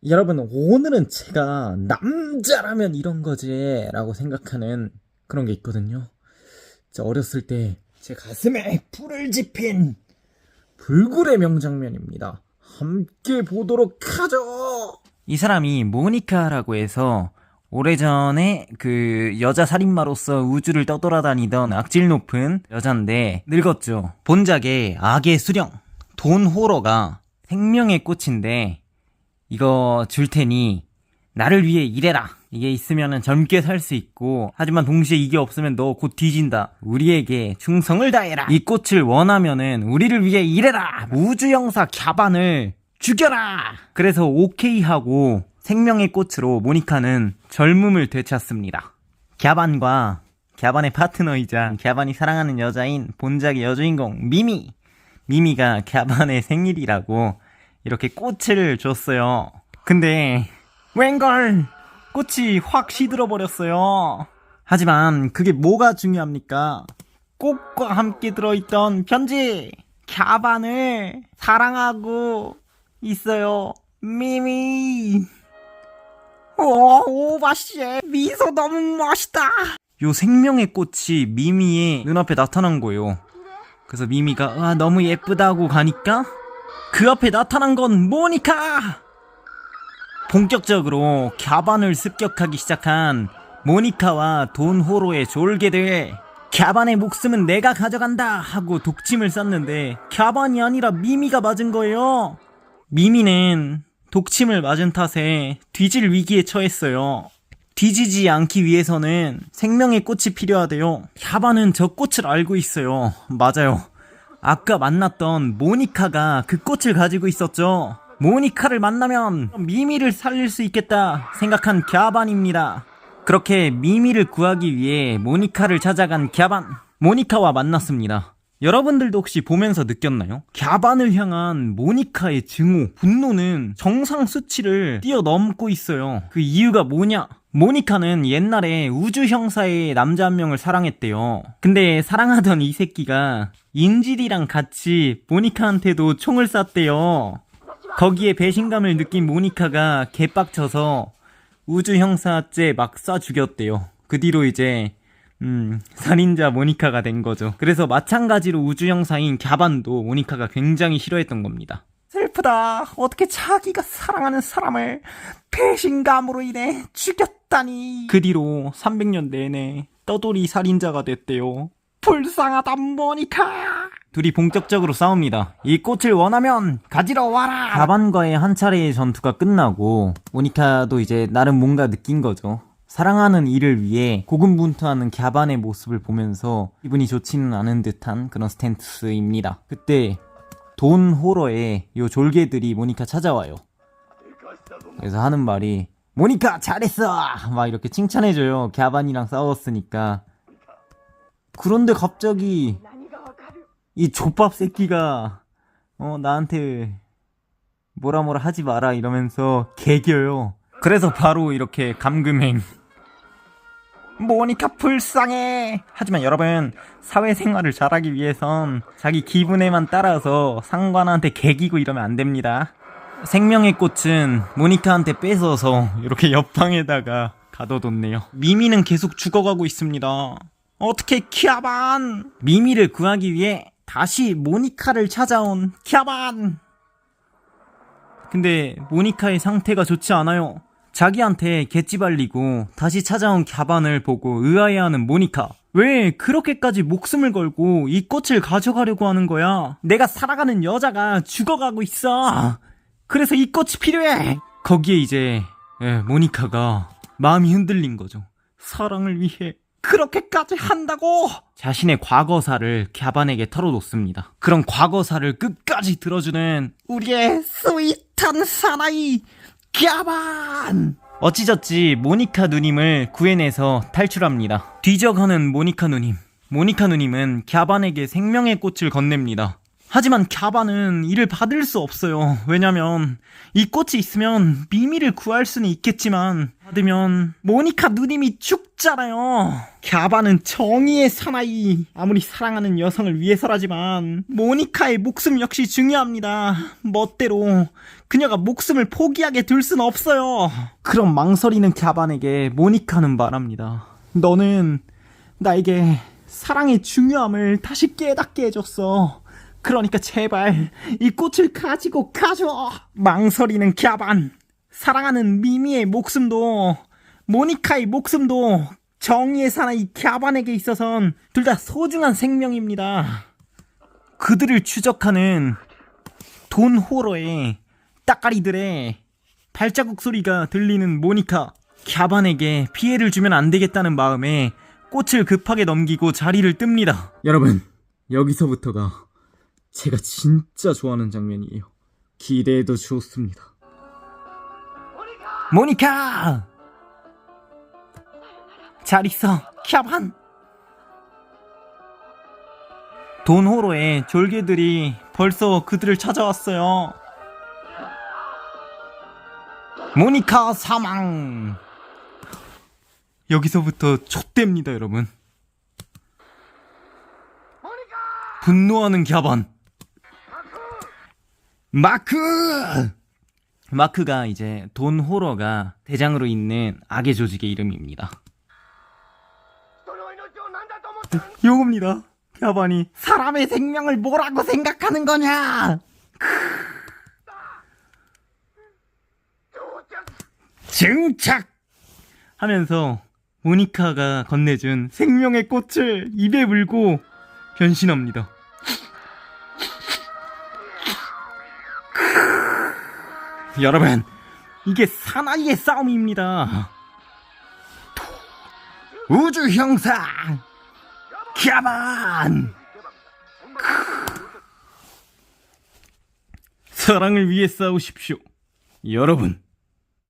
여러분, 오늘은 제가 남자라면 이런 거지 라고 생각하는 그런 게 있거든요. 저 어렸을 때 제 가슴에 불을 지핀 불굴의 명장면입니다. 함께 보도록 하죠. 이 사람이 모니카라고 해서 오래전에 그 여자 살인마로서 우주를 떠돌아다니던 악질 높은 여잔데 늙었죠. 본작의 악의 수령 돈 호러가 생명의 꽃인데 이거 줄 테니 나를 위해 일해라. 이게 있으면 젊게 살 수 있고 하지만 동시에 이게 없으면 너 곧 뒤진다. 우리에게 충성을 다해라. 이 꽃을 원하면은 우리를 위해 일해라. 우주형사 갸반을 죽여라. 그래서 오케이 하고 생명의 꽃으로 모니카는 젊음을 되찾습니다. 갸반과 갸반의 파트너이자 갸반이 사랑하는 여자인 본작의 여주인공 미미가 갸반의 생일이라고 이렇게 꽃을 줬어요. 근데 웬걸 꽃이 확 시들어버렸어요. 하지만 그게 뭐가 중요합니까? 꽃과 함께 들어있던 편지. 갸반을 사랑하고 있어요. 미미. 오바씨 미소 너무 멋있다. 요 생명의 꽃이 미미의 눈앞에 나타난 거예요. 그래서 미미가 너무 예쁘다고 가니까 그 앞에 나타난 건 모니카! 본격적으로 갸반을 습격하기 시작한 모니카와 돈 호로의 졸개들. 갸반의 목숨은 내가 가져간다 하고 독침을 쐈는데 갸반이 아니라 미미가 맞은 거예요. 미미는 독침을 맞은 탓에 뒤질 위기에 처했어요. 뒤지지 않기 위해서는 생명의 꽃이 필요하대요. 갸반은 저 꽃을 알고 있어요. 맞아요. 아까 만났던 모니카가 그 꽃을 가지고 있었죠. 모니카를 만나면 미미를 살릴 수 있겠다 생각한 갸반입니다. 그렇게 미미를 구하기 위해 모니카를 찾아간 갸반. 모니카와 만났습니다. 여러분들도 혹시 보면서 느꼈나요? 갸반을 향한 모니카의 증오, 분노는 정상 수치를 뛰어넘고 있어요. 그 이유가 뭐냐? 모니카는 옛날에 우주 형사의 남자 한 명을 사랑했대요. 근데 사랑하던 이 새끼가 인질이랑 같이 모니카한테도 총을 쐈대요. 거기에 배신감을 느낀 모니카가 개빡쳐서 우주 형사죄 막 쏴 죽였대요. 그 뒤로 이제 살인자 모니카가 된 거죠. 그래서 마찬가지로 우주 형사인 갸반도 모니카가 굉장히 싫어했던 겁니다. 슬프다. 어떻게 자기가 사랑하는 사람을 배신감으로 인해 죽였다니. 그 뒤로 300년 내내 떠돌이 살인자가 됐대요. 불쌍하다 모니카. 둘이 본격적으로 싸웁니다. 이 꽃을 원하면 가지러 와라. 갸반과의 한 차례의 전투가 끝나고 모니카도 이제 나름 뭔가 느낀 거죠. 사랑하는 이를 위해 고군분투하는 갸반의 모습을 보면서 기분이 좋지는 않은 듯한 그런 스탠스입니다. 그때 돈 호러의 요 졸개들이 모니카 찾아와요. 그래서 하는 말이 모니카 잘했어! 막 이렇게 칭찬해줘요. 갸반이랑 싸웠으니까. 그런데 갑자기 이 족밥 새끼가 나한테 뭐라 하지 마라 이러면서 개겨요. 그래서 바로 이렇게 감금행. 모니카 불쌍해. 하지만 여러분, 사회생활을 잘하기 위해선 자기 기분에만 따라서 상관한테 개기고 이러면 안 됩니다. 생명의 꽃은 모니카한테 뺏어서 이렇게 옆방에다가 가둬뒀네요. 미미는 계속 죽어가고 있습니다. 어떻게 갸반! 미미를 구하기 위해 다시 모니카를 찾아온 갸반! 근데 모니카의 상태가 좋지 않아요. 자기한테 개찌발리고 다시 찾아온 갸반을 보고 의아해하는 모니카. 왜 그렇게까지 목숨을 걸고 이 꽃을 가져가려고 하는 거야? 내가 살아가는 여자가 죽어가고 있어. 그래서 이 꽃이 필요해. 거기에 이제 모니카가 마음이 흔들린 거죠. 사랑을 위해 그렇게까지 한다고? 자신의 과거사를 갸반에게 털어놓습니다. 그런 과거사를 끝까지 들어주는 우리의 스윗한 사나이 갸반! 어찌저찌 모니카 누님을 구해내서 탈출합니다. 뒤져가는 모니카 누님. 모니카 누님은 갸반에게 생명의 꽃을 건넵니다. 하지만 갸바는 이를 받을 수 없어요. 왜냐면 이 꽃이 있으면 미미를 구할 수는 있겠지만 받으면 모니카 누님이 죽잖아요. 갸바는 정의의 사나이. 아무리 사랑하는 여성을 위해서라지만 모니카의 목숨 역시 중요합니다. 멋대로 그녀가 목숨을 포기하게 둘 순 없어요. 그럼 망설이는 갸반에게 모니카는 말합니다. 너는 나에게 사랑의 중요함을 다시 깨닫게 해줬어. 그러니까 제발 이 꽃을 가지고 가줘. 망설이는 갸반. 사랑하는 미미의 목숨도 모니카의 목숨도 정의의 사나이 갸반에게 있어선 둘 다 소중한 생명입니다. 그들을 추적하는 돈 호러의 따까리들의 발자국 소리가 들리는 모니카. 갸반에게 피해를 주면 안 되겠다는 마음에 꽃을 급하게 넘기고 자리를 뜹니다. 여러분, 여기서부터가 제가 진짜 좋아하는 장면이에요. 기대해도 좋습니다. 모니카! 잘 있어, 갸반. 돈호로의 졸개들이 벌써 그들을 찾아왔어요. 모니카 사망. 여기서부터 촛대입니다, 여러분. 분노하는 갸반. 마크가 이제 돈 호러가 대장으로 있는 악의 조직의 이름입니다. 요겁니다. 갸반이 사람의 생명을 뭐라고 생각하는 거냐? 증착! 하면서 모니카가 건네준 생명의 꽃을 입에 물고 변신합니다. 여러분, 이게 사나이의 싸움입니다. 우주 형사 갸반. 사랑을 위해 싸우십시오, 여러분.